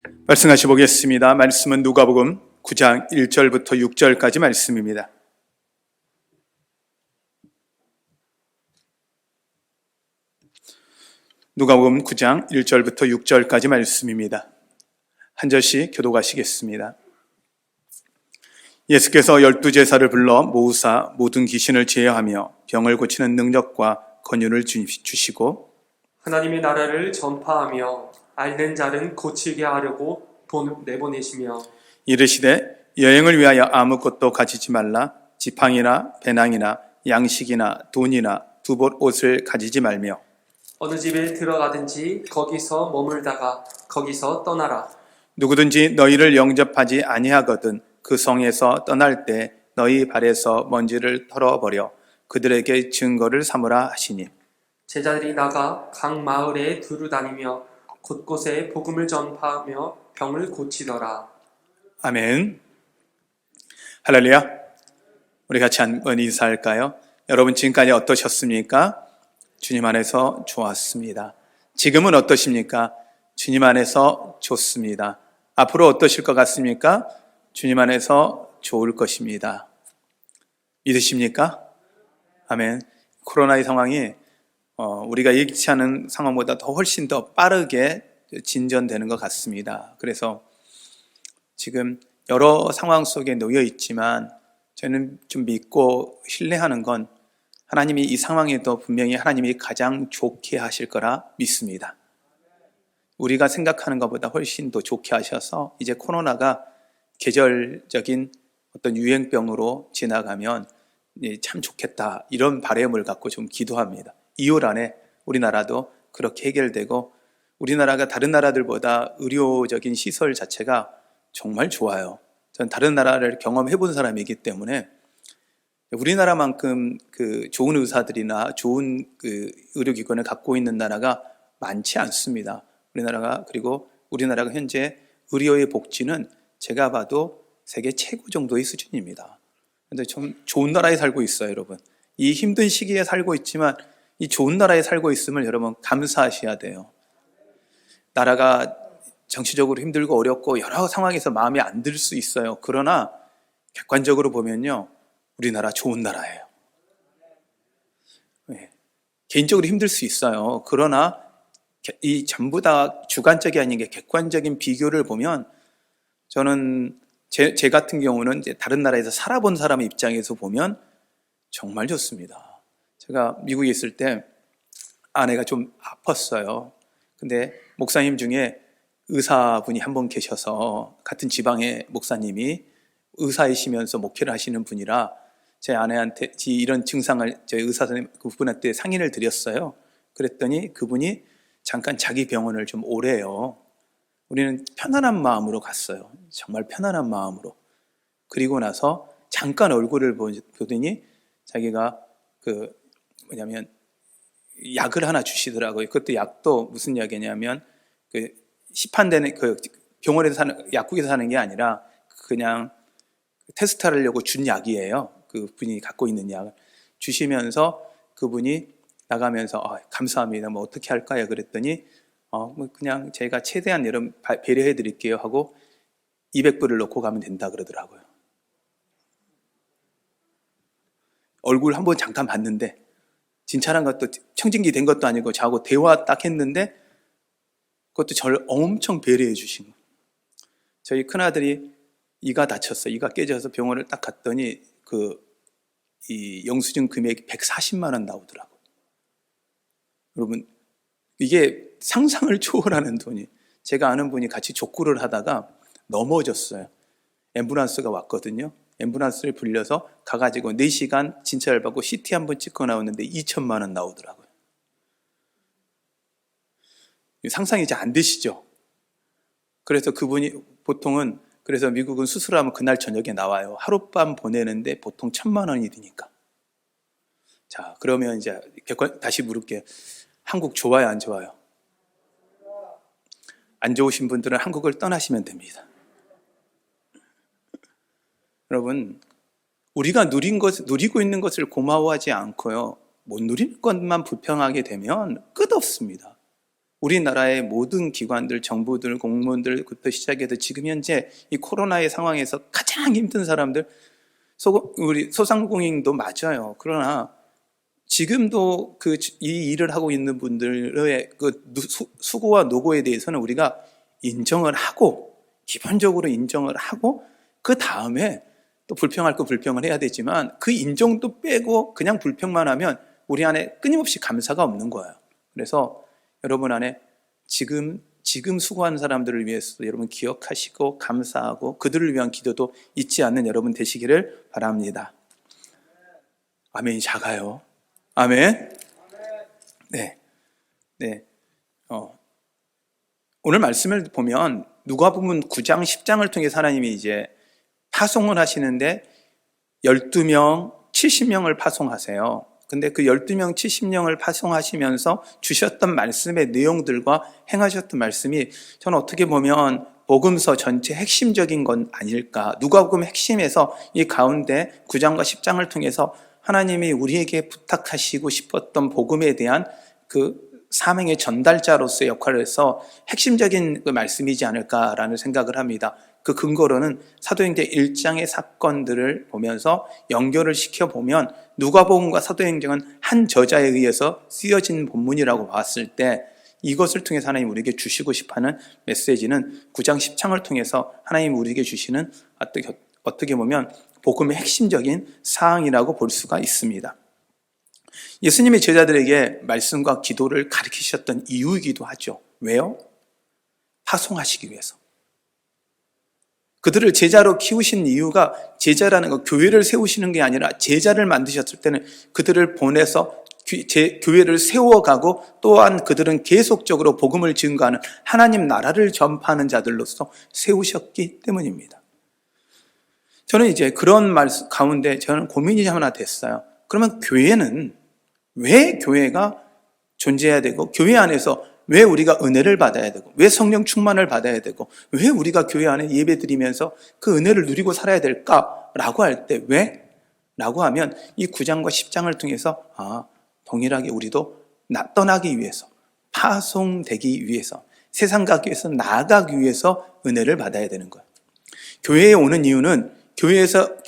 말씀하시 보겠습니다. 말씀은 누가복음 9장 1절부터 6절까지 말씀입니다. 누가복음 9장 1절부터 6절까지 말씀입니다. 한 절씩 교독하시겠습니다. 예수께서 12제사를 불러 모으사 모든 귀신을 제어하며 병을 고치는 능력과 권유를 주시고 하나님의 나라를 전파하며 앓는 자는 고치게 하려고 내보내시며 이르시되 여행을 위하여 아무것도 가지지 말라. 지팡이나 배낭이나 양식이나 돈이나 두벌 옷을 가지지 말며 어느 집에 들어가든지 거기서 머물다가 거기서 떠나라. 누구든지 너희를 영접하지 아니하거든 그 성에서 떠날 때 너희 발에서 먼지를 털어버려 그들에게 증거를 삼으라 하시니 제자들이 나가 각 마을에 두루 다니며 곳곳에 복음을 전파하며 병을 고치더라. 아멘. 할렐루야. 우리 같이 한번 인사할까요? 여러분 지금까지 어떠셨습니까? 주님 안에서 좋았습니다. 지금은 어떠십니까? 주님 안에서 좋습니다. 앞으로 어떠실 것 같습니까? 주님 안에서 좋을 것입니다. 믿으십니까? 아멘. 코로나의 상황이 우리가 예기치 않은 상황보다 훨씬 더 빠르게 진전되는 것 같습니다. 그래서 지금 여러 상황 속에 놓여 있지만 저는 좀 믿고 신뢰하는 건 하나님이 이 상황에도 분명히 하나님이 가장 좋게 하실 거라 믿습니다. 우리가 생각하는 것보다 훨씬 더 좋게 하셔서 이제 코로나가 계절적인 어떤 유행병으로 지나가면 참 좋겠다 이런 바람을 갖고 좀 기도합니다. 2월 안에 우리나라도 그렇게 해결되고 우리나라가 다른 나라들보다 의료적인 시설 자체가 정말 좋아요. 저는 다른 나라를 경험해 본 사람이기 때문에 우리나라만큼 그 좋은 의사들이나 좋은 그 의료기관을 갖고 있는 나라가 많지 않습니다. 그리고 우리나라가 현재 의료의 복지는 제가 봐도 세계 최고 정도의 수준입니다. 그런데 좀 좋은 나라에 살고 있어요, 여러분. 이 힘든 시기에 살고 있지만 이 좋은 나라에 살고 있음을 여러분 감사하셔야 돼요. 나라가 정치적으로 힘들고 어렵고 여러 상황에서 마음에 안 들 수 있어요. 그러나 객관적으로 보면요, 우리나라 좋은 나라예요. 네. 개인적으로 힘들 수 있어요. 그러나 이 전부 다 주관적이 아닌 게 객관적인 비교를 보면 저는 제 같은 경우는 이제 다른 나라에서 살아본 사람의 입장에서 보면 정말 좋습니다. 제가 미국에 있을 때 아내가 좀 아팠어요. 근데 목사님 중에 의사분이 한 분 계셔서 같은 지방의 목사님이 의사이시면서 목회를 하시는 분이라 제 아내한테 이런 증상을 저희 의사 선생님 그분한테 상의를 드렸어요. 그랬더니 그분이 잠깐 자기 병원을 좀 오래요. 우리는 편안한 마음으로 갔어요. 정말 편안한 마음으로. 그리고 나서 잠깐 얼굴을 보더니 자기가 약을 하나 주시더라고요. 그것도 약도 무슨 약이냐면 시판되는 병원에서 사는 약국에서 사는 게 아니라 그냥 테스트하려고 준 약이에요. 그분이 갖고 있는 약을 주시면서 그분이 나가면서 감사합니다. 뭐 어떻게 할까요? 그랬더니 그냥 제가 최대한 여러분 배려해 드릴게요 하고 200불을 넣고 가면 된다 그러더라고요. 얼굴 한번 잠깐 봤는데 진찰한 것도 청진기 된 것도 아니고 저하고 대화 딱 했는데 그것도 저를 엄청 배려해 주신 거예요. 저희 큰아들이 이가 다쳤어요. 이가 깨져서 병원을 딱 갔더니 이 영수증 금액이 140만 원 나오더라고요. 여러분 이게 상상을 초월하는 돈이. 제가 아는 분이 같이 족구를 하다가 넘어졌어요. 앰뷸런스가 왔거든요. 앰뷸런스를 불려서 가가지고 4시간 진찰을 받고 CT 한번 찍고 나왔는데 2천만 원 나오더라고요. 상상이 잘 안 되시죠? 그래서 그분이 보통은 그래서 미국은 수술하면 그날 저녁에 나와요. 하룻밤 보내는데 보통 1,000만 원이 드니까. 자, 그러면 이제 다시 물을게요. 한국 좋아요, 안 좋아요? 안 좋으신 분들은 한국을 떠나시면 됩니다. 여러분, 우리가 누리고 있는 것을 고마워하지 않고요, 못 누리는 것만 불평하게 되면 끝없습니다. 우리나라의 모든 기관들, 정부들, 공무원들부터 시작해서 지금 현재 이 코로나의 상황에서 가장 힘든 사람들, 우리 소상공인도 맞아요. 그러나 지금도 이 일을 하고 있는 분들의 수고와 노고에 대해서는 우리가 인정을 하고, 기본적으로 인정을 하고, 그 다음에 또 불평할 거 불평을 해야 되지만 그 인정도 빼고 그냥 불평만 하면 우리 안에 끊임없이 감사가 없는 거예요. 그래서 여러분 안에 지금 수고하는 사람들을 위해서 여러분 기억하시고 감사하고 그들을 위한 기도도 잊지 않는 여러분 되시기를 바랍니다. 아멘이 작아요. 아멘. 네. 오늘 말씀을 보면 누가복음 9장 10장을 통해 하나님이 이제 파송을 하시는데 12명, 70명을 파송하세요. 근데 그 12명, 70명을 파송하시면서 주셨던 말씀의 내용들과 행하셨던 말씀이 저는 어떻게 보면 복음서 전체 핵심적인 건 아닐까. 누가복음 핵심에서 이 가운데 9장과 10장을 통해서 하나님이 우리에게 부탁하시고 싶었던 복음에 대한 그 사명의 전달자로서의 역할을 해서 핵심적인 그 말씀이지 않을까라는 생각을 합니다. 그 근거로는 사도행전 1장의 사건들을 보면서 연결을 시켜보면 누가복음과 사도행전은 한 저자에 의해서 쓰여진 본문이라고 봤을 때 이것을 통해서 하나님 우리에게 주시고 싶어하는 메시지는 9장 10장을 통해서 하나님 우리에게 주시는 어떻게 보면 복음의 핵심적인 사항이라고 볼 수가 있습니다. 예수님이 제자들에게 말씀과 기도를 가르치셨던 이유이기도 하죠. 왜요? 파송하시기 위해서. 그들을 제자로 키우신 이유가 제자라는 거, 교회를 세우시는 게 아니라 제자를 만드셨을 때는 그들을 보내서 교회를 세워가고 또한 그들은 계속적으로 복음을 증거하는 하나님 나라를 전파하는 자들로서 세우셨기 때문입니다. 저는 이제 그런 말씀 가운데 저는 고민이 하나 됐어요. 그러면 교회는 왜 교회가 존재해야 되고 교회 안에서 왜 우리가 은혜를 받아야 되고 왜 성령 충만을 받아야 되고 왜 우리가 교회 안에 예배 드리면서 그 은혜를 누리고 살아야 될까라고 할 때 왜? 라고 하면 이 9장과 10장을 통해서 동일하게 우리도 떠나기 위해서 파송되기 위해서 세상 가기 위해서 나아가기 위해서 은혜를 받아야 되는 거예요. 교회에 오는 이유는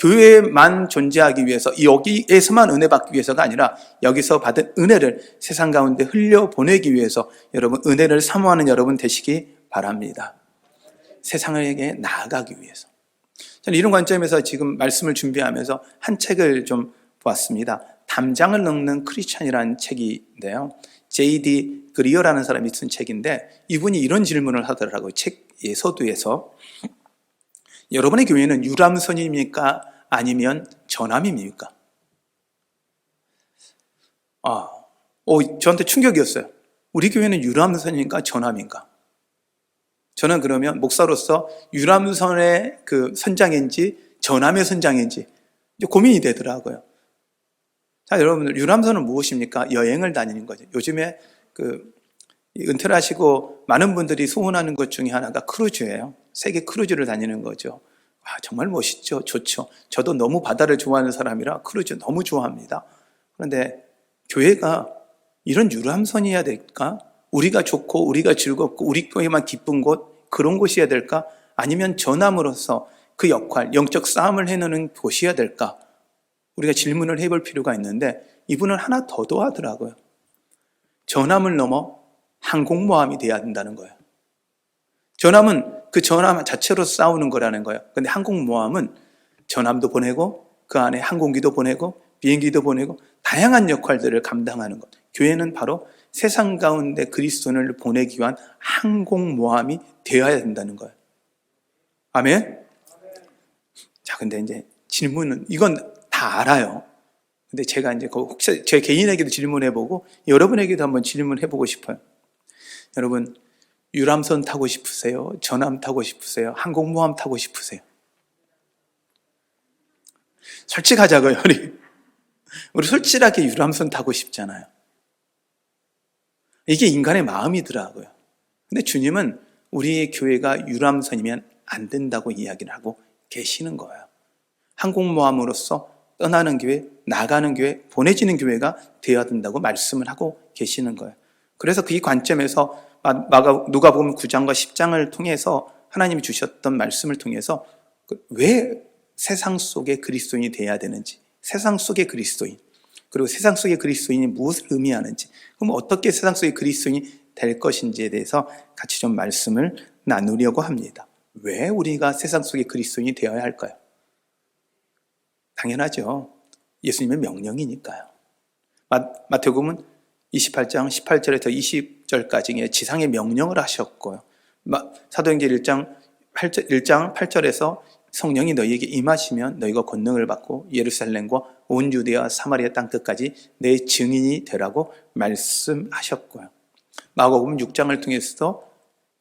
교회만 존재하기 위해서 여기에서만 은혜 받기 위해서가 아니라 여기서 받은 은혜를 세상 가운데 흘려보내기 위해서 여러분 은혜를 사모하는 여러분 되시기 바랍니다. 세상에게 나아가기 위해서. 저는 이런 관점에서 지금 말씀을 준비하면서 한 책을 좀 보았습니다. 담장을 읽는 크리스찬이라는 책인데요. J.D. 그리어라는 사람이 쓴 책인데 이분이 이런 질문을 하더라고요. 책 서두에서 여러분의 교회는 유람선입니까? 아니면 전함입니까? 저한테 충격이었어요. 우리 교회는 유람선인가 전함인가? 저는 그러면 목사로서 유람선의 그 선장인지 전함의 선장인지 고민이 되더라고요. 자, 여러분들 유람선은 무엇입니까? 여행을 다니는 거죠. 요즘에 은퇴를 하시고 많은 분들이 소원하는 것 중에 하나가 크루즈예요. 세계 크루즈를 다니는 거죠. 정말 멋있죠. 좋죠. 저도 너무 바다를 좋아하는 사람이라 크루즈 너무 좋아합니다. 그런데 교회가 이런 유람선이어야 될까? 우리가 좋고 우리가 즐겁고 우리 교회만 기쁜 곳 그런 곳이어야 될까? 아니면 전함으로서 그 역할, 영적 싸움을 해내는 곳이어야 될까? 우리가 질문을 해볼 필요가 있는데 이분은 하나 더 더하더라고요. 전함을 넘어 항공모함이 돼야 된다는 거예요. 전함은 그 전함 자체로 싸우는 거라는 거예요. 근데 항공모함은 전함도 보내고 그 안에 항공기도 보내고 비행기도 보내고 다양한 역할들을 감당하는 것. 교회는 바로 세상 가운데 그리스도인을 보내기 위한 항공모함이 되어야 된다는 거예요. 아멘? 자, 근데 이제 질문은 이건 다 알아요. 근데 제가 이제 혹시 제 개인에게도 질문해보고 여러분에게도 한번 질문해보고 싶어요. 여러분, 유람선 타고 싶으세요? 전함 타고 싶으세요? 항공모함 타고 싶으세요? 솔직하자고요, 우리 솔직하게 유람선 타고 싶잖아요. 이게 인간의 마음이더라고요. 근데 주님은 우리의 교회가 유람선이면 안 된다고 이야기를 하고 계시는 거예요. 항공모함으로서 떠나는 교회, 나가는 교회, 보내지는 교회가 되어야 된다고 말씀을 하고 계시는 거예요. 그래서 그 관점에서 누가복음 9장과 10장을 통해서 하나님이 주셨던 말씀을 통해서 왜 세상 속의 그리스도인이 돼야 되는지, 세상 속의 그리스도인, 그리고 세상 속의 그리스도인이 무엇을 의미하는지, 그럼 어떻게 세상 속의 그리스도인이 될 것인지에 대해서 같이 좀 말씀을 나누려고 합니다. 왜 우리가 세상 속의 그리스도인이 되어야 할까요? 당연하죠. 예수님의 명령이니까요. 마태복음은 28장 18절에서 20절까지 지상의 명령을 하셨고요. 사도행전 1장 8절에서 성령이 너희에게 임하시면 너희가 권능을 받고 예루살렘과 온 유대와 사마리아 땅 끝까지 내 증인이 되라고 말씀하셨고요. 마가복음 6장을 통해서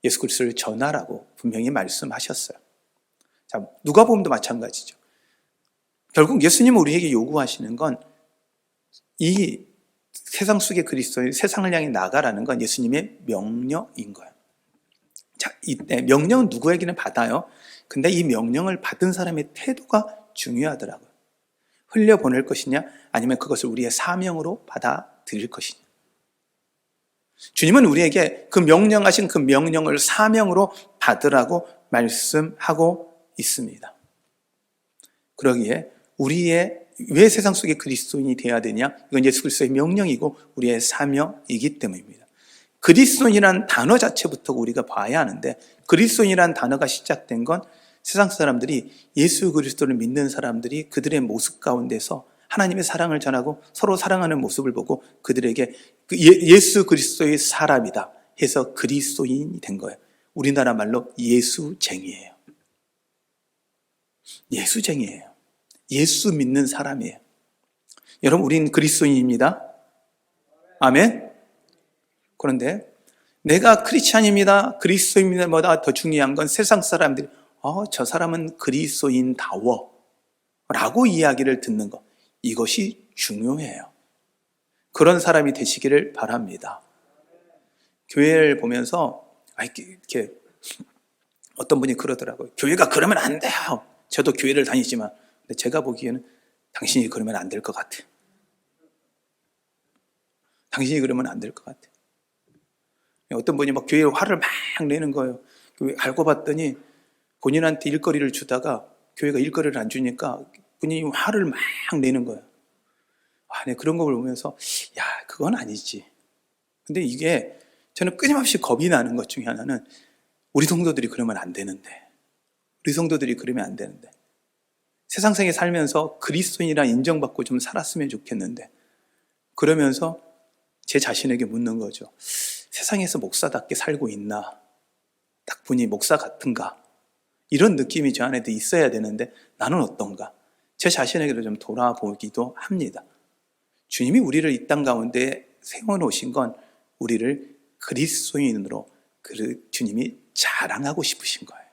예수 그리스도를 전하라고 분명히 말씀하셨어요. 자, 누가복음도 마찬가지죠. 결국 예수님은 우리에게 요구하시는 건 이 세상 속의 그리스도인, 세상을 향해 나가라는 건 예수님의 명령인 거예요. 자, 이때 명령은 누구에게는 받아요. 근데 이 명령을 받은 사람의 태도가 중요하더라고요. 흘려보낼 것이냐, 아니면 그것을 우리의 사명으로 받아들일 것이냐. 주님은 우리에게 그 명령하신 그 명령을 사명으로 받으라고 말씀하고 있습니다. 그러기에 우리의 왜 세상 속의 그리스도인이 되어야 되냐? 이건 예수 그리스도의 명령이고 우리의 사명이기 때문입니다. 그리스도인이라는 단어 자체부터 우리가 봐야 하는데, 그리스도인이라는 단어가 시작된 건 세상 사람들이, 예수 그리스도를 믿는 사람들이 그들의 모습 가운데서 하나님의 사랑을 전하고 서로 사랑하는 모습을 보고 그들에게 예수 그리스도의 사람이다 해서 그리스도인이 된 거예요. 우리나라 말로 예수쟁이에요. 예수쟁이에요. 예수 믿는 사람이에요. 여러분, 우린 그리스도인입니다. 아멘. 그런데 내가 크리스찬입니다, 그리스도인보다 더 중요한 건 세상 사람들이 저 사람은 그리스도인다워 라고 이야기를 듣는 것, 이것이 중요해요. 그런 사람이 되시기를 바랍니다. 교회를 보면서 이렇게 어떤 분이 그러더라고요. 교회가 그러면 안 돼요. 저도 교회를 다니지만, 근데 제가 보기에는 당신이 그러면 안 될 것 같아요. 당신이 그러면 안 될 것 같아요. 어떤 분이 막 교회에 화를 막 내는 거예요. 알고 봤더니 본인한테 일거리를 주다가 교회가 일거리를 안 주니까 본인이 화를 막 내는 거예요. 네, 그런 걸 보면서 그건 아니지. 근데 이게 저는 끊임없이 겁이 나는 것 중에 하나는, 우리 성도들이 그러면 안 되는데, 세상생에 살면서 그리스도인이라 인정받고 좀 살았으면 좋겠는데, 그러면서 제 자신에게 묻는 거죠. 세상에서 목사답게 살고 있나? 딱 보니 목사 같은가? 이런 느낌이 저 안에도 있어야 되는데 나는 어떤가? 제 자신에게도 좀 돌아보기도 합니다. 주님이 우리를 이 땅 가운데 세워놓으신 건 우리를 그리스도인으로 주님이 자랑하고 싶으신 거예요.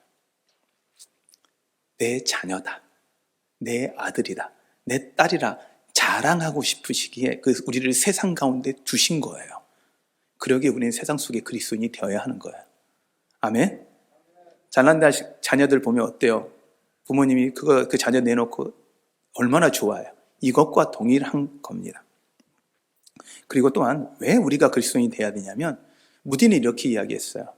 내 자녀다, 내 아들이다, 내 딸이라 자랑하고 싶으시기에 우리를 세상 가운데 두신 거예요. 그러기에 우리는 세상 속의 그리스도인이 되어야 하는 거예요. 아멘? 잘난 자녀들 보면 어때요? 부모님이 그 자녀 내놓고 얼마나 좋아요. 이것과 동일한 겁니다. 그리고 또한 왜 우리가 그리스도인이 되어야 되냐면, 무디는 이렇게 이야기했어요.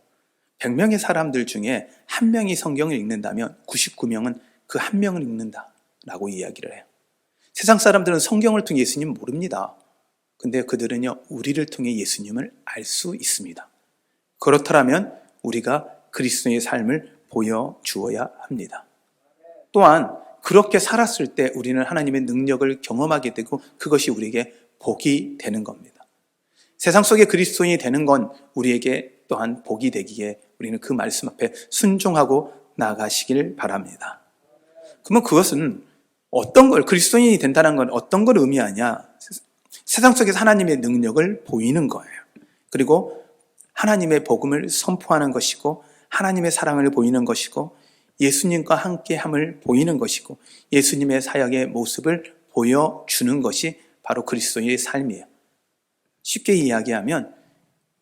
100명의 사람들 중에 한 명이 성경을 읽는다면 99명은 그 한 명을 읽는다라고 이야기를 해요. 세상 사람들은 성경을 통해 예수님 모릅니다. 근데 그들은요, 우리를 통해 예수님을 알 수 있습니다. 그렇다면 우리가 그리스도의 삶을 보여주어야 합니다. 또한 그렇게 살았을 때 우리는 하나님의 능력을 경험하게 되고 그것이 우리에게 복이 되는 겁니다. 세상 속의 그리스도인이 되는 건 우리에게 또한 복이 되기에 우리는 그 말씀 앞에 순종하고 나가시길 바랍니다. 그러면 그것은 그리스도인이 된다는 건 어떤 걸 의미하냐? 세상 속에서 하나님의 능력을 보이는 거예요. 그리고 하나님의 복음을 선포하는 것이고, 하나님의 사랑을 보이는 것이고, 예수님과 함께함을 보이는 것이고, 예수님의 사역의 모습을 보여주는 것이 바로 그리스도인의 삶이에요. 쉽게 이야기하면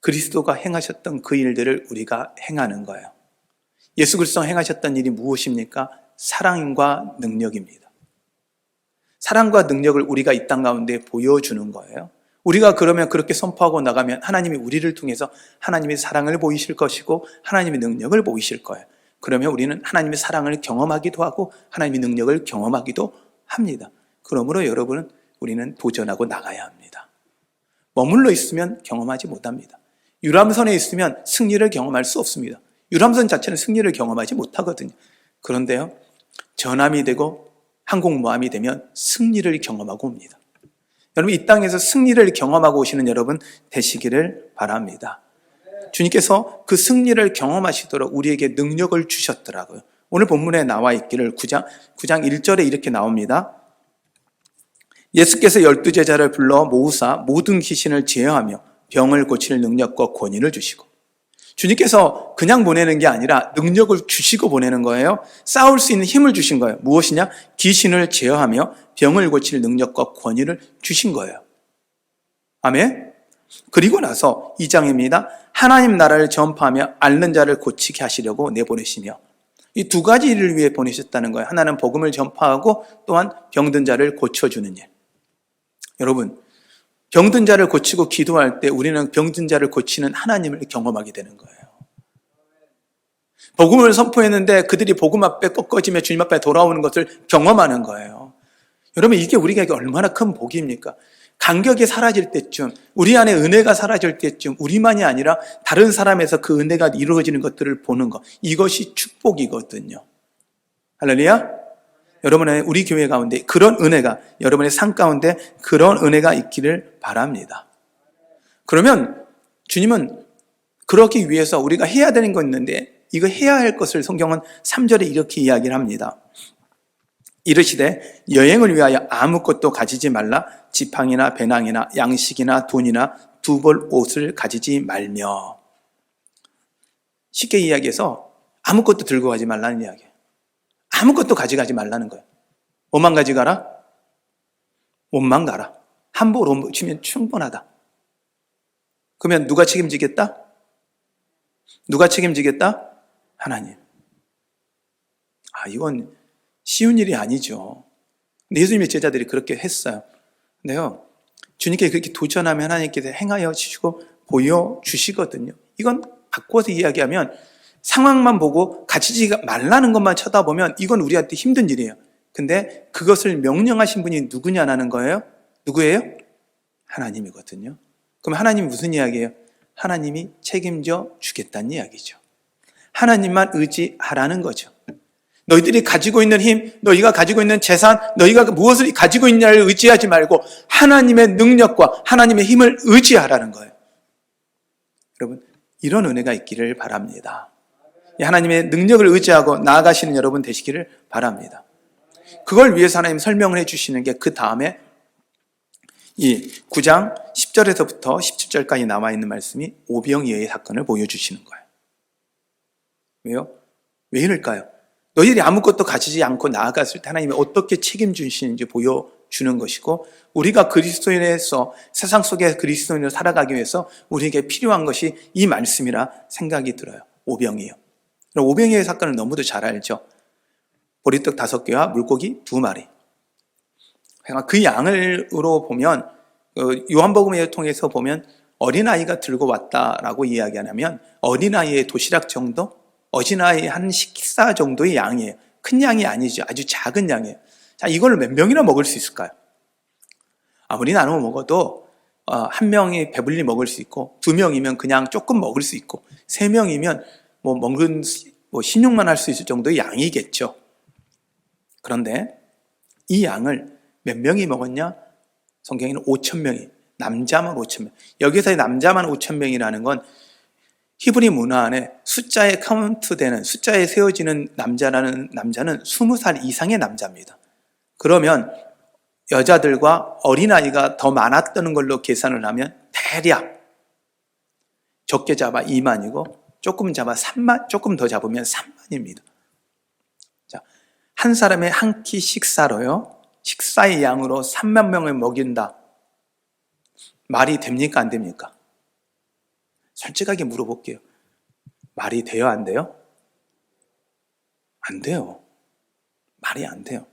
그리스도가 행하셨던 그 일들을 우리가 행하는 거예요. 예수 그리스도가 행하셨던 일이 무엇입니까? 사랑과 능력입니다. 사랑과 능력을 우리가 이 땅 가운데 보여주는 거예요. 우리가 그러면 그렇게 선포하고 나가면 하나님이 우리를 통해서 하나님의 사랑을 보이실 것이고 하나님의 능력을 보이실 거예요. 그러면 우리는 하나님의 사랑을 경험하기도 하고 하나님의 능력을 경험하기도 합니다. 그러므로 여러분은 우리는 도전하고 나가야 합니다. 머물러 있으면 경험하지 못합니다. 유람선에 있으면 승리를 경험할 수 없습니다. 유람선 자체는 승리를 경험하지 못하거든요. 그런데요, 전함이 되고 항공모함이 되면 승리를 경험하고 옵니다. 여러분, 이 땅에서 승리를 경험하고 오시는 여러분 되시기를 바랍니다. 주님께서 그 승리를 경험하시도록 우리에게 능력을 주셨더라고요. 오늘 본문에 나와 있기를 9장 1절에 이렇게 나옵니다. 예수께서 12제자를 불러 모으사 모든 귀신을 제어하며 병을 고칠 능력과 권위를 주시고, 주님께서 그냥 보내는 게 아니라 능력을 주시고 보내는 거예요. 싸울 수 있는 힘을 주신 거예요. 무엇이냐? 귀신을 제어하며 병을 고칠 능력과 권위를 주신 거예요. 아멘. 그리고 나서 2장입니다. 하나님 나라를 전파하며 앓는 자를 고치게 하시려고 내보내시며, 이 두 가지 일을 위해 보내셨다는 거예요. 하나는 복음을 전파하고 또한 병든 자를 고쳐주는 일. 여러분, 병든 자를 고치고 기도할 때 우리는 병든 자를 고치는 하나님을 경험하게 되는 거예요. 복음을 선포했는데 그들이 복음 앞에 꺾어지며 주님 앞에 돌아오는 것을 경험하는 거예요. 여러분, 이게 우리에게 얼마나 큰 복입니까? 간격이 사라질 때쯤, 우리 안에 은혜가 사라질 때쯤 우리만이 아니라 다른 사람에서 그 은혜가 이루어지는 것들을 보는 것, 이것이 축복이거든요. 할렐루야. 여러분의 우리 교회 가운데 그런 은혜가, 여러분의 삶 가운데 그런 은혜가 있기를 바랍니다. 그러면 주님은 그러기 위해서 우리가 해야 되는 거 있는데, 이거 해야 할 것을 성경은 3절에 이렇게 이야기를 합니다. 이르시되 여행을 위하여 아무것도 가지지 말라. 지팡이나 배낭이나 양식이나 돈이나 두 벌 옷을 가지지 말며. 쉽게 이야기해서 아무것도 들고 가지 말라는 이야기예요. 아무것도 가져가지 말라는 거예요. 뭐만 가져가라? 옷만 가라. 한 벌 옷 주면 충분하다. 그러면 누가 책임지겠다? 누가 책임지겠다? 하나님. 이건 쉬운 일이 아니죠. 근데 예수님의 제자들이 그렇게 했어요. 근데요, 주님께 그렇게 도전하면 하나님께서 행하여 주시고 보여주시거든요. 이건 바꿔서 이야기하면 상황만 보고 가지지 말라는 것만 쳐다보면 이건 우리한테 힘든 일이에요. 근데 그것을 명령하신 분이 누구냐라는 거예요? 누구예요? 하나님이거든요. 그럼 하나님이 무슨 이야기예요? 하나님이 책임져 주겠다는 이야기죠. 하나님만 의지하라는 거죠. 너희들이 가지고 있는 힘, 너희가 가지고 있는 재산, 너희가 무엇을 가지고 있냐를 의지하지 말고 하나님의 능력과 하나님의 힘을 의지하라는 거예요. 여러분, 이런 은혜가 있기를 바랍니다. 하나님의 능력을 의지하고 나아가시는 여러분 되시기를 바랍니다. 그걸 위해서 하나님 설명을 해주시는 게 그 다음에 이 9장 10절에서부터 17절까지 나와 있는 말씀이 오병이어의 사건을 보여주시는 거예요. 왜요? 왜 이럴까요? 너희들이 아무것도 가지지 않고 나아갔을 때 하나님이 어떻게 책임주시는지 보여주는 것이고, 우리가 그리스도인에서 세상 속에 그리스도인으로 살아가기 위해서 우리에게 필요한 것이 이 말씀이라 생각이 들어요. 오병이어. 오병이어의 사건을 너무도 잘 알죠. 보리떡 5개와 물고기 2마리. 그 양으로 보면, 요한복음을 통해서 보면 어린아이가 들고 왔다라고 이야기하면 어린아이의 도시락 정도? 어린아이 한 식사 정도의 양이에요. 큰 양이 아니죠. 아주 작은 양이에요. 자, 이걸 몇 명이나 먹을 수 있을까요? 아무리 나눠 먹어도 한 명이 배불리 먹을 수 있고, 2명이면 그냥 조금 먹을 수 있고, 3명이면 신용만 할 수 있을 정도의 양이겠죠. 그런데 이 양을 몇 명이 먹었냐? 성경에는 5,000명이, 남자만 5,000명. 여기서의 남자만 5,000명이라는 건 히브리 문화 안에 숫자에 카운트되는, 숫자에 세워지는 남자는 20살 이상의 남자입니다. 그러면 여자들과 어린아이가 더 많았던 걸로 계산을 하면 대략 적게 잡아 2만이고 조금 잡아 3만, 조금 더 잡으면 3만입니다. 자, 한 사람의 한 끼 식사로요, 식사의 양으로 3만 명을 먹인다. 말이 됩니까? 안 됩니까? 솔직하게 물어볼게요. 말이 돼요? 안 돼요? 안 돼요. 말이 안 돼요.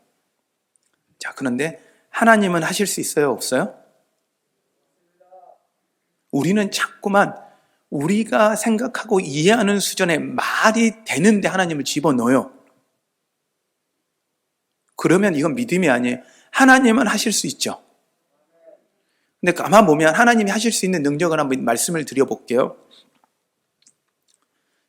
자, 그런데 하나님은 하실 수 있어요? 없어요? 우리는 자꾸만 우리가 생각하고 이해하는 수준의 말이 되는데 하나님을 집어넣어요. 그러면 이건 믿음이 아니에요. 하나님은 하실 수 있죠. 근데 가만 보면 하나님이 하실 수 있는 능력을 한번 말씀을 드려볼게요.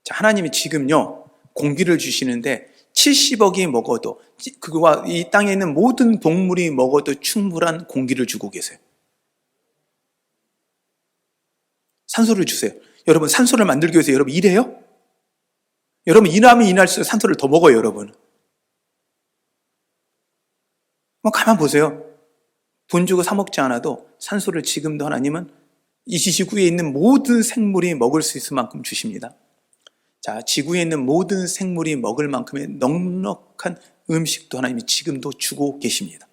자, 하나님이 지금요, 공기를 주시는데 70억이 먹어도, 그와 이 땅에 있는 모든 동물이 먹어도 충분한 공기를 주고 계세요. 산소를 주세요. 여러분, 산소를 만들기 위해서 여러분 일해요? 여러분, 일하면 일할수록 산소를 더 먹어요, 여러분. 가만 보세요. 돈 주고 사 먹지 않아도 산소를 지금도 하나님은 이 지구에 있는 모든 생물이 먹을 수 있을 만큼 주십니다. 자, 지구에 있는 모든 생물이 먹을 만큼의 넉넉한 음식도 하나님이 지금도 주고 계십니다.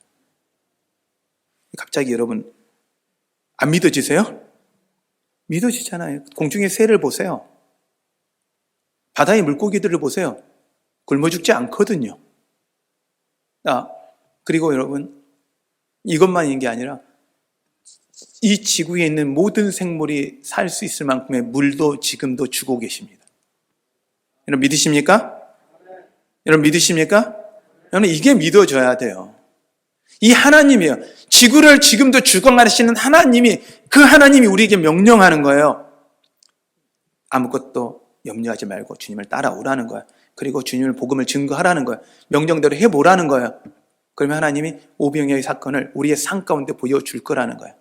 갑자기 여러분, 안 믿어지세요? 믿어지잖아요. 공중의 새를 보세요. 바다의 물고기들을 보세요. 굶어 죽지 않거든요. 그리고 여러분, 이것만인 게 아니라 이 지구에 있는 모든 생물이 살 수 있을 만큼의 물도 지금도 주고 계십니다. 여러분 믿으십니까? 여러분 믿으십니까? 여러분 이게 믿어져야 돼요. 이 하나님이에요. 지구를 지금도 주관하시는 하나님이, 그 하나님이 우리에게 명령하는 거예요. 아무것도 염려하지 말고 주님을 따라오라는 거예요. 그리고 주님을 복음을 증거하라는 거예요. 명령대로 해보라는 거예요. 그러면 하나님이 오병이어의 사건을 우리의 삶 가운데 보여줄 거라는 거예요.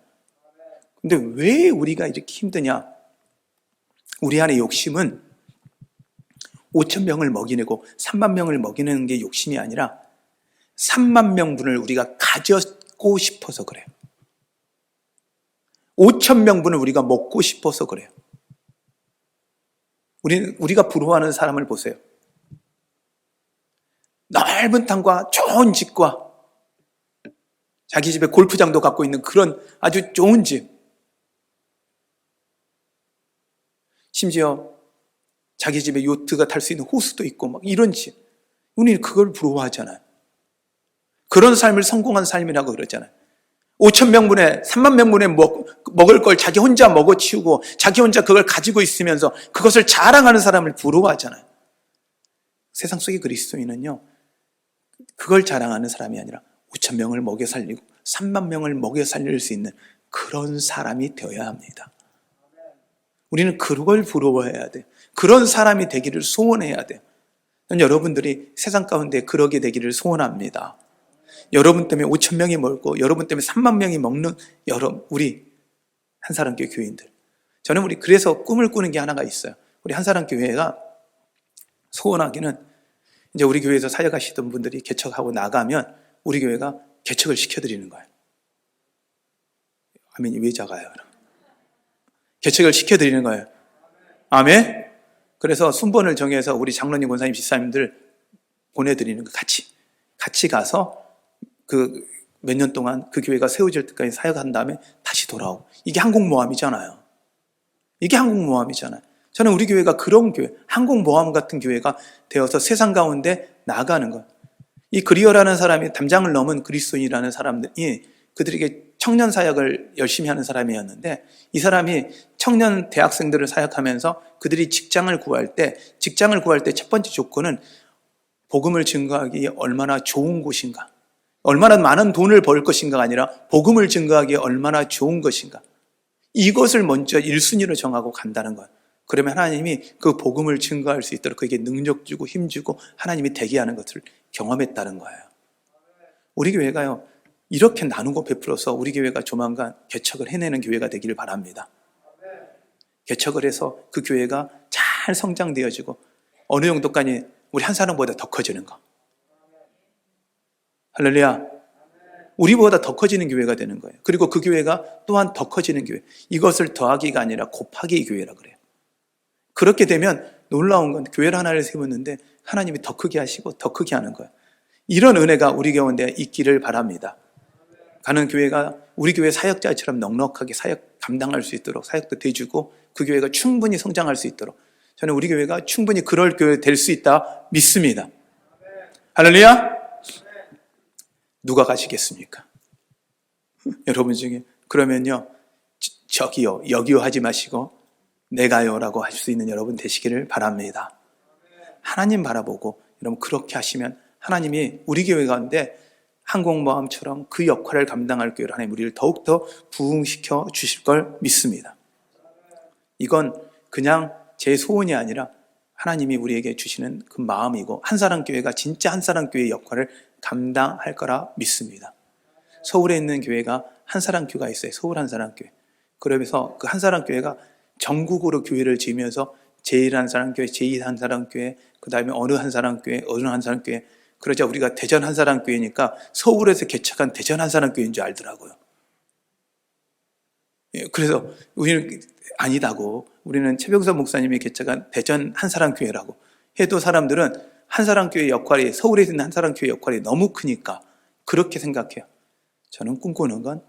근데 왜 우리가 이렇게 힘드냐? 우리 안의 욕심은 5천 명을 먹이고 3만 명을 먹이는 게 욕심이 아니라 3만 명분을 우리가 가졌고 싶어서 그래요. 5천 명분을 우리가 먹고 싶어서 그래요. 우리가 부러워하는 사람을 보세요. 넓은 땅과 좋은 집과 자기 집에 골프장도 갖고 있는 그런 아주 좋은 집. 심지어 자기 집에 요트가 탈 수 있는 호수도 있고 막 이런 집. 우리는 그걸 부러워하잖아요. 그런 삶을 성공한 삶이라고 그러잖아요. 5천 명분에 3만 명분에 먹을 걸 자기 혼자 먹어치우고 자기 혼자 그걸 가지고 있으면서 그것을 자랑하는 사람을 부러워하잖아요. 세상 속의 그리스도인은요, 그걸 자랑하는 사람이 아니라 5천 명을 먹여 살리고 3만 명을 먹여 살릴 수 있는 그런 사람이 되어야 합니다. 우리는 그걸 부러워해야 돼요. 그런 사람이 되기를 소원해야 돼요. 여러분들이 세상 가운데 그러게 되기를 소원합니다. 여러분 때문에 5천 명이 먹고 여러분 때문에 3만 명이 먹는 우리 한사람교회 교인들. 저는 그래서 꿈을 꾸는 게 하나가 있어요. 우리 한사람교회가 소원하기는 이제 우리 교회에서 사역하시던 분들이 개척하고 나가면 우리 교회가 개척을 시켜드리는 거예요. 아멘이 왜 작아요? 개척을 시켜드리는 거예요. 아멘? 그래서 순번을 정해서 우리 장로님, 권사님, 집사님들 보내드리는 거 같이 가서 그 몇 년 동안 그 교회가 세워질 때까지 사역한 다음에 다시 돌아오고. 이게 항공모함이잖아요. 저는 우리 교회가 그런 교회, 항공모함 같은 교회가 되어서 세상 가운데 나가는 거예요. 이 그리어라는 사람이 담장을 넘은 그리스도인이라는 사람들이 그들에게 청년 사역을 열심히 하는 사람이었는데, 이 사람이 청년 대학생들을 사역하면서 그들이 직장을 구할 때 첫 번째 조건은 복음을 증거하기에 얼마나 좋은 곳인가, 얼마나 많은 돈을 벌 것인가가 아니라 복음을 증거하기에 얼마나 좋은 것인가, 이것을 먼저 1순위로 정하고 간다는 거예요. 그러면 하나님이 그 복음을 증거할 수 있도록 그에게 능력 주고 힘 주고 하나님이 되게 하는 것을 경험했다는 거예요. 우리 교회가요, 이렇게 나누고 베풀어서 우리 교회가 조만간 개척을 해내는 교회가 되기를 바랍니다. 개척을 해서 그 교회가 잘 성장되어지고 어느 정도까지 우리 한 사람보다 더 커지는 거. 할렐루야. 우리보다 더 커지는 교회가 되는 거예요. 그리고 그 교회가 또한 더 커지는 교회. 이것을 더하기가 아니라 곱하기 교회라 그래요. 그렇게 되면 놀라운 건 교회를 하나를 세웠는데 하나님이 더 크게 하시고 더 크게 하는 거예요. 이런 은혜가 우리 가운데 있기를 바랍니다. 가는 교회가 우리 교회 사역자처럼 넉넉하게 사역 감당할 수 있도록 사역도 대주고 그 교회가 충분히 성장할 수 있도록 저는 우리 교회가 충분히 그럴 교회 될 수 있다 믿습니다. 할렐루야. 누가 가시겠습니까? 여러분 중에 그러면요, 저기요, 여기요 하지 마시고 내가요라고 할 수 있는 여러분 되시기를 바랍니다. 하나님 바라보고 여러분 그렇게 하시면 하나님이 우리 교회 가운데 항공모함처럼 그 역할을 감당할 교회로 하나님 우리를 더욱더 부흥시켜 주실 걸 믿습니다. 이건 그냥 제 소원이 아니라 하나님이 우리에게 주시는 그 마음이고 한사랑교회가 진짜 한사랑교회의 역할을 감당할 거라 믿습니다. 서울에 있는 교회가 한사랑교회가 있어요. 서울 한사랑교회. 그러면서 그 한사랑교회가 전국으로 교회를 지으면서 제1한사랑교회, 제2한사랑교회, 그 다음에 어느 한사랑교회, 어느 한사랑교회. 그러자 우리가 대전 한사랑교회니까 서울에서 개척한 대전 한사랑교회인 줄 알더라고요. 그래서 우리는 아니다고, 우리는 최병선 목사님이 개척한 대전 한사랑교회라고 해도 사람들은 한사랑교회 역할이, 서울에 있는 한사랑교회 역할이 너무 크니까 그렇게 생각해요. 저는 꿈꾸는 건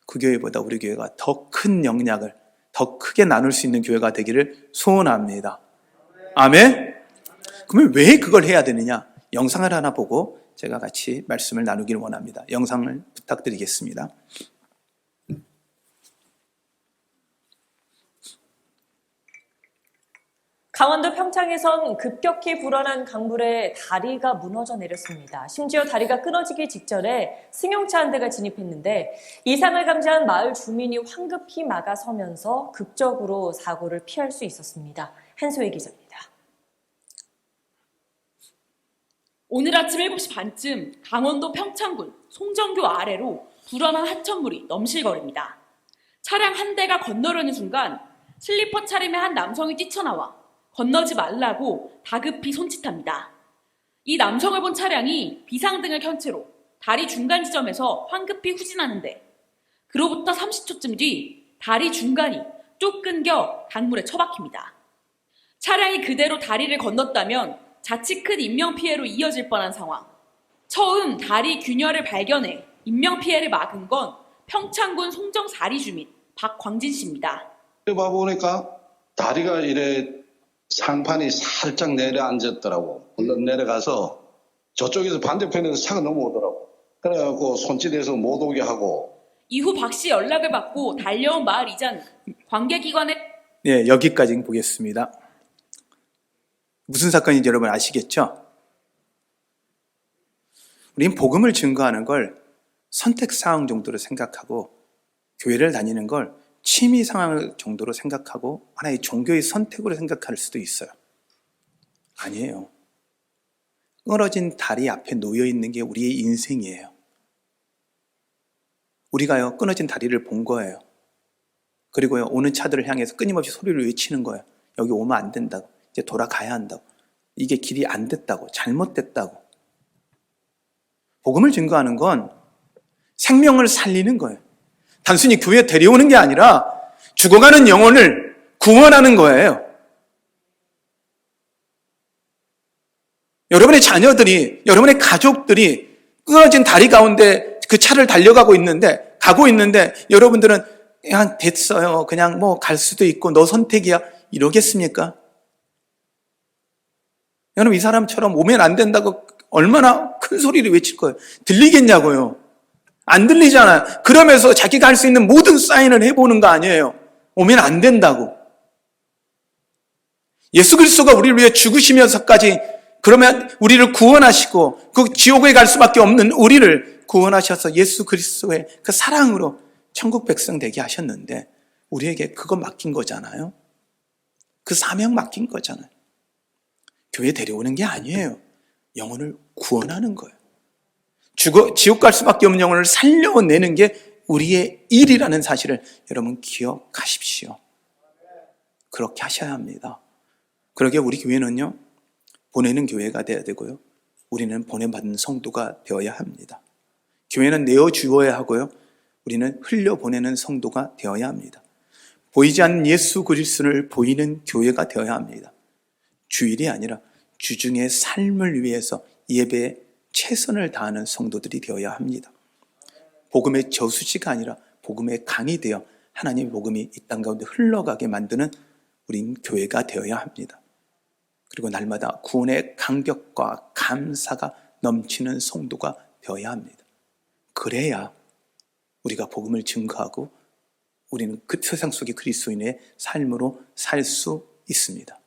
그 교회보다 우리 교회가 더 큰 영향을 더 크게 나눌 수 있는 교회가 되기를 소원합니다. 아멘? 그러면 왜 그걸 해야 되느냐? 영상을 하나 보고 제가 같이 말씀을 나누기를 원합니다. 영상을 부탁드리겠습니다. 강원도 평창에선 급격히 불어난 강물에 다리가 무너져 내렸습니다. 심지어 다리가 끊어지기 직전에 승용차 한 대가 진입했는데 이상을 감지한 마을 주민이 황급히 막아서면서 극적으로 사고를 피할 수 있었습니다. 한소희 기자입니다. 오늘 아침 7시 반쯤 강원도 평창군 송정교 아래로 불어난 하천물이 넘실거립니다. 차량 한 대가 건너려는 순간 슬리퍼 차림의 한 남성이 뛰쳐나와 건너지 말라고 다급히 손짓합니다. 이 남성을 본 차량이 비상등을 켠 채로 다리 중간 지점에서 황급히 후진하는데 그로부터 30초쯤 뒤 다리 중간이 쭉 끊겨 강물에 처박힙니다. 차량이 그대로 다리를 건넜다면 자칫 큰 인명피해로 이어질 뻔한 상황. 처음 다리 균열을 발견해 인명피해를 막은 건 평창군 송정사리 주민 박광진 씨입니다. 봐보니까 다리가 이래 상판이 살짝 내려앉았더라고. 얼른 내려가서 저쪽에서 반대편에서 차가 넘어오더라고. 그래갖고 손짓해서 못 오게 하고. 이후 박 씨 연락을 받고 달려온 마을 이장 관계기관에 네, 여기까지 보겠습니다. 무슨 사건인지 여러분 아시겠죠? 우린 복음을 증거하는 걸 선택사항 정도로 생각하고 교회를 다니는 걸 취미 상황 정도로 생각하고 하나의 종교의 선택으로 생각할 수도 있어요. 아니에요. 끊어진 다리 앞에 놓여 있는 게 우리의 인생이에요. 우리가요, 끊어진 다리를 본 거예요. 그리고요, 오는 차들을 향해서 끊임없이 소리를 외치는 거예요. 여기 오면 안 된다고. 이제 돌아가야 한다고. 이게 길이 안 됐다고. 잘못됐다고. 복음을 증거하는 건 생명을 살리는 거예요. 단순히 교회에 데려오는 게 아니라 죽어가는 영혼을 구원하는 거예요. 여러분의 자녀들이, 여러분의 가족들이 끊어진 다리 가운데 그 차를 달려가고 있는데, 가고 있는데 여러분들은 그냥 됐어요. 그냥 뭐 갈 수도 있고 너 선택이야. 이러겠습니까? 여러분 이 사람처럼 오면 안 된다고 얼마나 큰 소리를 외칠 거예요. 들리겠냐고요. 안 들리잖아요. 그러면서 자기가 할 수 있는 모든 사인을 해보는 거 아니에요. 오면 안 된다고. 예수 그리스도가 우리를 위해 죽으시면서까지 그러면 우리를 구원하시고 그 지옥에 갈 수밖에 없는 우리를 구원하셔서 예수 그리스도의 그 사랑으로 천국 백성 되게 하셨는데 우리에게 그거 맡긴 거잖아요. 그 사명 맡긴 거잖아요. 교회 데려오는 게 아니에요. 영혼을 구원하는 거예요. 지옥 갈 수밖에 없는 영혼을 살려내는 게 우리의 일이라는 사실을 여러분 기억하십시오. 그렇게 하셔야 합니다. 그러게 우리 교회는요, 보내는 교회가 되어야 되고요, 우리는 보내받는 성도가 되어야 합니다. 교회는 내어주어야 하고요, 우리는 흘려보내는 성도가 되어야 합니다. 보이지 않는 예수 그리스도를 보이는 교회가 되어야 합니다. 주일이 아니라 주중의 삶을 위해서 예배에 최선을 다하는 성도들이 되어야 합니다. 복음의 저수지가 아니라 복음의 강이 되어 하나님의 복음이 이 땅 가운데 흘러가게 만드는 우린 교회가 되어야 합니다. 그리고 날마다 구원의 감격과 감사가 넘치는 성도가 되어야 합니다. 그래야 우리가 복음을 증거하고 우리는 그 세상 속의 그리스도인의 삶으로 살 수 있습니다.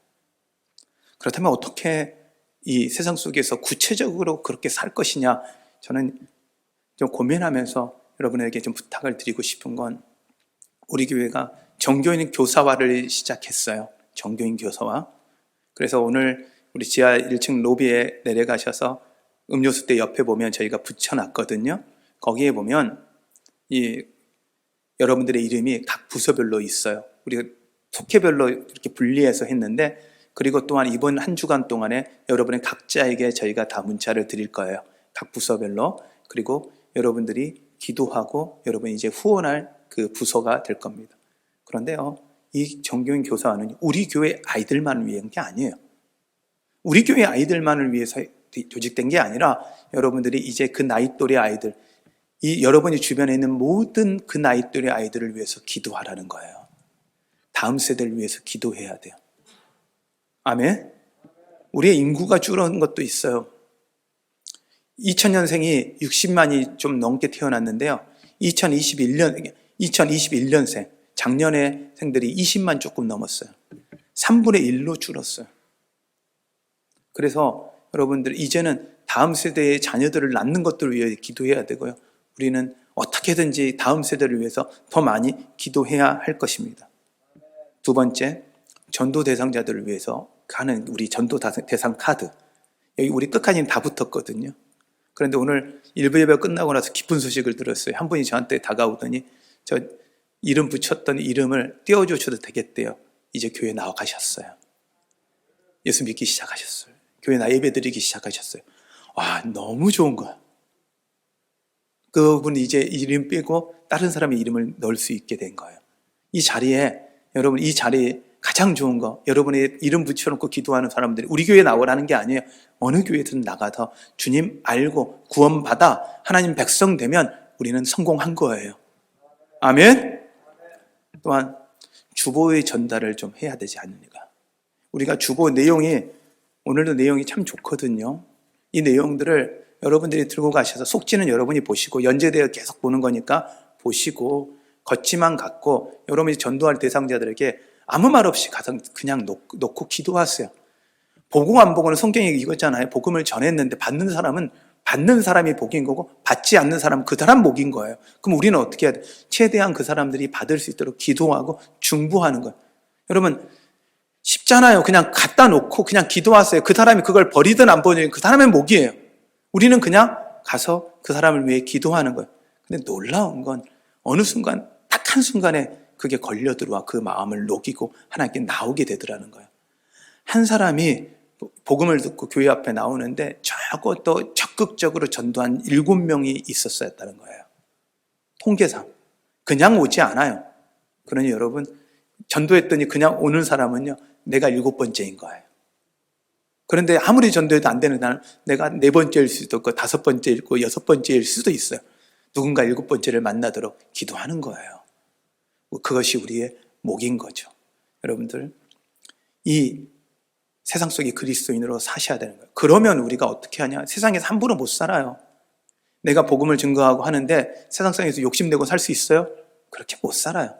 그렇다면 어떻게 이 세상 속에서 구체적으로 그렇게 살 것이냐, 저는 좀 고민하면서 여러분에게 좀 부탁을 드리고 싶은 건, 우리 교회가 정교인 교사화를 시작했어요. 정교인 교사화. 그래서 오늘 우리 지하 1층 로비에 내려가셔서 음료수대 옆에 보면 저희가 붙여놨거든요. 거기에 보면 여러분들의 이름이 각 부서별로 있어요. 우리가 속회별로 이렇게 분리해서 했는데, 그리고 또한 이번 한 주간 동안에 여러분의 각자에게 저희가 다 문자를 드릴 거예요. 각 부서별로. 그리고 여러분들이 기도하고 여러분이 이제 후원할 그 부서가 될 겁니다. 그런데요, 이 정교인 교사는 우리 교회 아이들만 위한 게 아니에요. 우리 교회 아이들만을 위해서 조직된 게 아니라 여러분들이 이제 그 나이 또래 아이들, 이 여러분이 주변에 있는 모든 그 나이 또래 아이들을 위해서 기도하라는 거예요. 다음 세대를 위해서 기도해야 돼요. 아멘. 우리의 인구가 줄어든 것도 있어요. 2000년생이 60만이 좀 넘게 태어났는데요. 2021년생, 작년에 생들이 20만 조금 넘었어요. 3분의 1로 줄었어요. 그래서 여러분들 이제는 다음 세대의 자녀들을 낳는 것들을 위해 기도해야 되고요. 우리는 어떻게든지 다음 세대를 위해서 더 많이 기도해야 할 것입니다. 두 번째, 전도 대상자들을 위해서 가는 우리 전도 대상 카드. 여기 우리 끝까지는 다 붙었거든요. 그런데 오늘 일부 예배 끝나고 나서 기쁜 소식을 들었어요. 한 분이 저한테 다가오더니 저 이름 붙였던 이름을 띄워주셔도 되겠대요. 이제 교회 나와 가셨어요. 예수 믿기 시작하셨어요. 교회 나 예배 드리기 시작하셨어요. 와, 너무 좋은 거야. 그분이 이제 이름 빼고 다른 사람의 이름을 넣을 수 있게 된 거예요. 이 자리에 여러분, 이 자리에 가장 좋은 거, 여러분의 이름 붙여놓고 기도하는 사람들이 우리 교회에 나오라는 게 아니에요. 어느 교회든 나가서 주님 알고 구원받아 하나님 백성 되면 우리는 성공한 거예요. 아멘. 또한 주보의 전달을 좀 해야 되지 않느냐. 우리가 주보 내용이, 오늘도 내용이 참 좋거든요. 이 내용들을 여러분들이 들고 가셔서, 속지는 여러분이 보시고 연재되어 계속 보는 거니까 보시고 걷지만 갖고 여러분이 전도할 대상자들에게 아무 말 없이 가서 그냥 놓고 기도하세요. 보고 안 보고는 성경이 이거잖아요. 복음을 전했는데 받는 사람은 받는 사람이 복인 거고 받지 않는 사람은 그 사람 복인 거예요. 그럼 우리는 어떻게 해야 돼? 최대한 그 사람들이 받을 수 있도록 기도하고 중보하는 거예요. 여러분 쉽잖아요. 그냥 갖다 놓고 그냥 기도하세요. 그 사람이 그걸 버리든 안 버리든 그 사람의 목이에요. 우리는 그냥 가서 그 사람을 위해 기도하는 거예요. 근데 놀라운 건 어느 순간 딱 한순간에 그게 걸려 들어와 그 마음을 녹이고 하나님께 나오게 되더라는 거예요. 한 사람이 복음을 듣고 교회 앞에 나오는데 저것도 적극적으로 전도한 7명이 있었다는 거예요. 통계상. 그냥 오지 않아요. 그러니 여러분, 전도했더니 그냥 오는 사람은요, 내가 7번째인 거예요. 그런데 아무리 전도해도 안 되는 나는 내가 4번째일 수도 있고 5번째일 거 6번째일 수도 있어요. 누군가 7번째를 만나도록 기도하는 거예요. 그것이 우리의 목인 거죠. 여러분들, 이 세상 속의 그리스도인으로 사셔야 되는 거예요. 그러면 우리가 어떻게 하냐? 세상에서 함부로 못 살아요. 내가 복음을 증거하고 하는데 세상 속에서 욕심내고 살 수 있어요? 그렇게 못 살아요.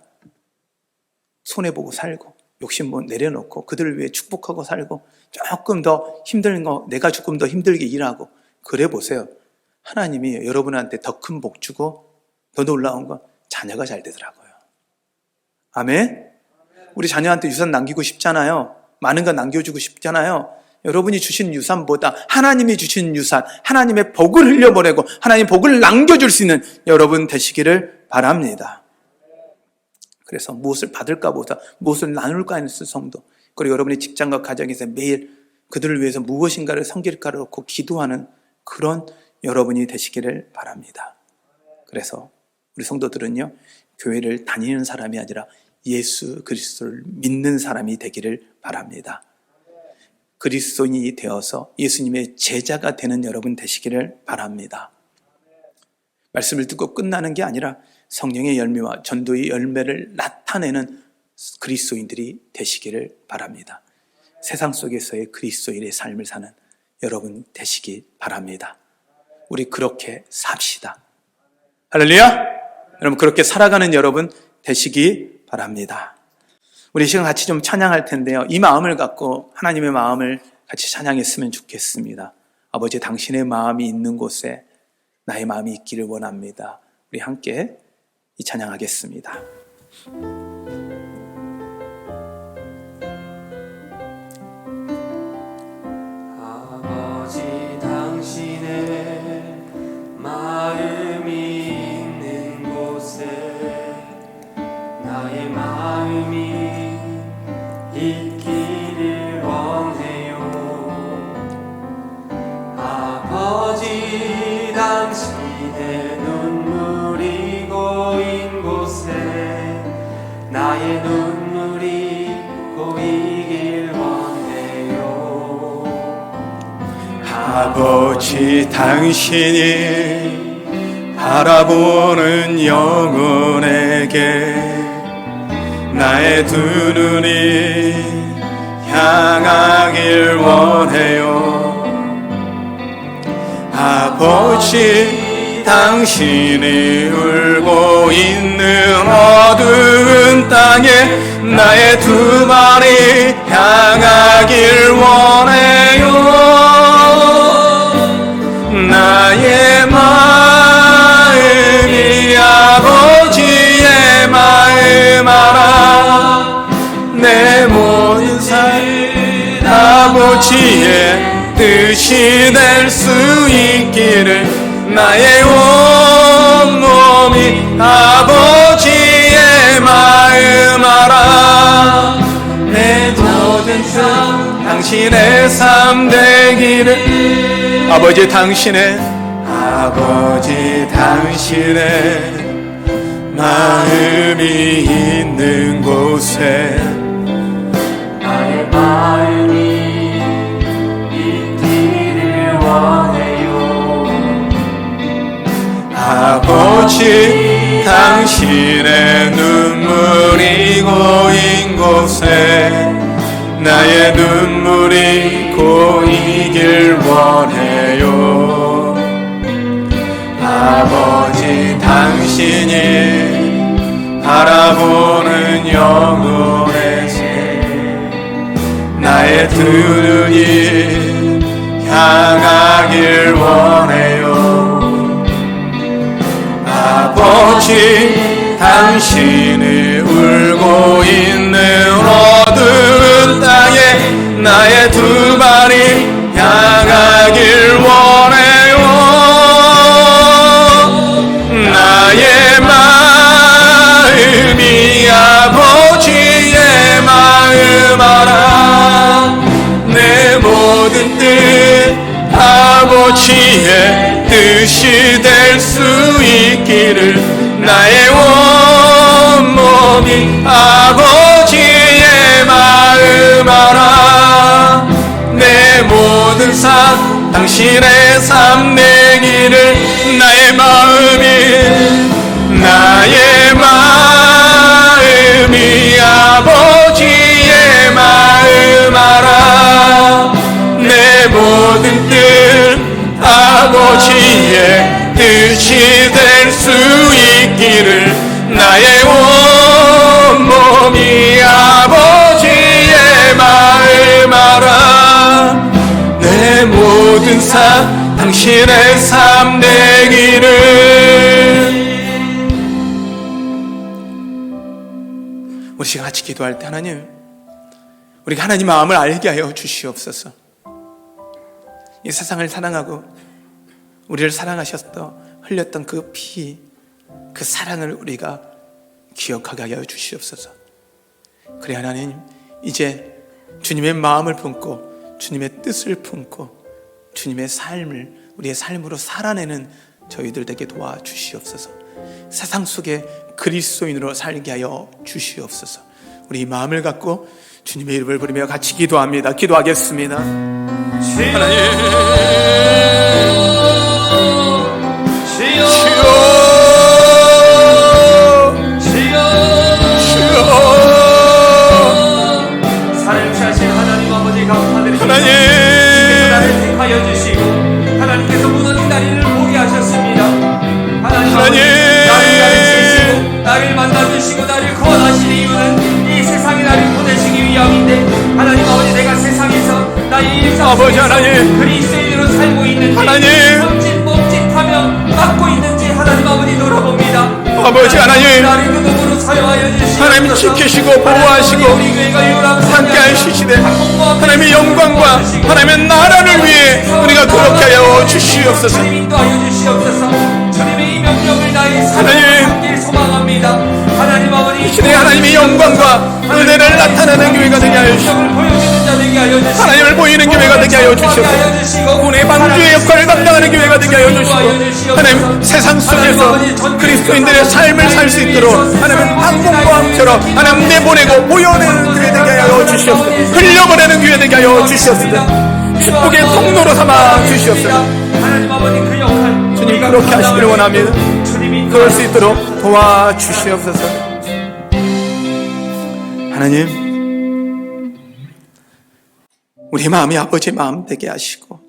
손해보고 살고 욕심 내려놓고 그들을 위해 축복하고 살고 조금 더 힘든 거 내가 조금 더 힘들게 일하고 그래 보세요. 하나님이 여러분한테 더 큰 복 주고 더 놀라운 건 자녀가 잘 되더라고요. 아멘? 우리 자녀한테 유산 남기고 싶잖아요. 많은 거 남겨주고 싶잖아요. 여러분이 주신 유산보다 하나님이 주신 유산, 하나님의 복을 흘려보내고 하나님의 복을 남겨줄 수 있는 여러분 되시기를 바랍니다. 그래서 무엇을 받을까 보다 무엇을 나눌까 하는 성도, 그리고 여러분의 직장과 가정에서 매일 그들을 위해서 무엇인가를 섬길까를 놓고 기도하는 그런 여러분이 되시기를 바랍니다. 그래서 우리 성도들은요, 교회를 다니는 사람이 아니라 예수 그리스도를 믿는 사람이 되기를 바랍니다. 그리스도인이 되어서 예수님의 제자가 되는 여러분 되시기를 바랍니다. 말씀을 듣고 끝나는 게 아니라 성령의 열매와 전도의 열매를 나타내는 그리스도인들이 되시기를 바랍니다. 세상 속에서의 그리스도인의 삶을 사는 여러분 되시기 바랍니다. 우리 그렇게 삽시다. 할렐루야! 여러분 그렇게 살아가는 여러분 되시기 바랍니다. 우리 시간 같이 좀 찬양할 텐데요. 이 마음을 갖고 하나님의 마음을 같이 찬양했으면 좋겠습니다. 아버지, 당신의 마음이 있는 곳에 나의 마음이 있기를 원합니다. 우리 함께 이 찬양하겠습니다. 아버지, 당신의 마음이 있는 곳에 나의 마음이 있기를 원해요. 아버지, 당신의 눈물이 고인 곳에 나의 눈물이 고이길 원해요. 아버지, 당신이 바라보는 영혼에게 나의 두 눈이 향하길 원해요. 아버지, 당신이 울고 있는 어두운 땅에 나의 두 발이 향하길 원해요. 나의 마음이 아버지의 마음 알아. 내 모든 삶 아버지의 뜻이 될 수 있기를 나의 온몸이 아버지의 마음 알아. 내 모든 삶 당신의 삶 되기를. 아버지, 당신의 마음이 있는 곳에 나의 마음이 있기를 원해요. 아버지, 당신의 눈물이 고인 곳에 나의 눈물이 고이길 원해요. 아버지, 당신이 바라보는 영혼에서 나의 두 눈이 향하길 원해요. 아버지, 당신이 울고 있는 어두운 땅에 나의 두 발이 향하길 원해요. 나의 마음이 아버지의 마음 알아. 내 모든 뜻 아버지의 뜻이 될 수 있기를 나의 온몸이 아버지의 마음 알아. 내 모든 삶 당신의 삶 되기를 나의 마음이 아버지의 마음 알아. 내 모든 뜻 아버지의 뜻이 될 수 있기를 나의 온몸이 아버지의 마음 알아. 내 모든 삶 당신의 삶 되기를. 우리 시간 같이 기도할 때 하나님, 우리가 하나님 마음을 알게 하여 주시옵소서. 이 세상을 사랑하고 우리를 사랑하셨던 흘렸던 그 피, 그 사랑을 우리가 기억하게 하여 주시옵소서. 그래 하나님, 이제 주님의 마음을 품고 주님의 뜻을 품고 주님의 삶을 우리의 삶으로 살아내는 저희들 되게 도와주시옵소서. 세상 속에 그리스도인으로 살게 하여 주시옵소서. 우리 이 마음을 갖고 주님의 이름을 부르며 같이 기도합니다. 기도하겠습니다. 사랑을 취하신 하나님 아버지 감사드립니다. 하나님, 나를 택하여 주시고 하나님께서 무너진 다리를 보게 하셨습니다. 하나님, 나를 가르치시고 나를 만나주시고 아버지 하나님, 그리스도인으로 살고 있는지 하나님. 멈칫하며 막고 있는지 하나님 아버지 돌아봅니다. 아버지 하나님, 나를 그 도구로 사용하여 주시옵소서. 하나님 지키시고 보호하시고 함께 하시시되 하나님의 영광과 하나님의 나라를 위해 우리가 그렇게 하여 주시옵소서. 주님 인도하여 주시옵소서. 주님의 이 명령을 나의 하나님. 삶에 담길 소망합니다. 하나님 아버지 이 시대에 하나님의 영광과 은혜를 나타내는 교회가 되게 하여 주시옵소서. 영을 보여주는 자 되게 하여 주시옵소서. 하나님을 보이는 교회가 되게 하여 주시옵소서. 군의 방주의 역할을 감당하는 교회가 되게 하여 주시고 하나님 세상 속에서 그리스도인들의 삶을 살 수 있도록 하나님 항공과 함처럼 하나님 내보내고 보여내는 교회 되게 하여 주시옵소서. 흘려보내는 교회 되게 하여 주시옵소서. 축복의 통로로 삼아 주시옵소서. 하나님 아버지 그 역할 주님 그렇게 하시기를 원합니다. 그럴 수 있도록 도와주시옵소서. 하나님, 우리 마음이 아버지의 마음 되게 하시고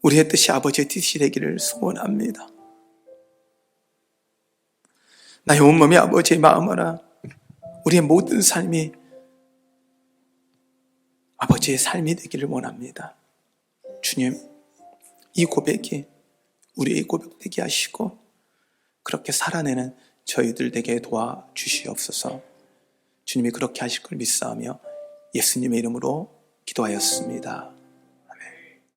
우리의 뜻이 아버지의 뜻이 되기를 소원합니다. 나의 온몸이 아버지의 마음으로 우리의 모든 삶이 아버지의 삶이 되기를 원합니다. 주님, 이 고백이 우리의 고백 되게 하시고 그렇게 살아내는 저희들 되게 도와주시옵소서. 주님이 그렇게 하실 걸 믿사오며 예수님의 이름으로 기도하였습니다.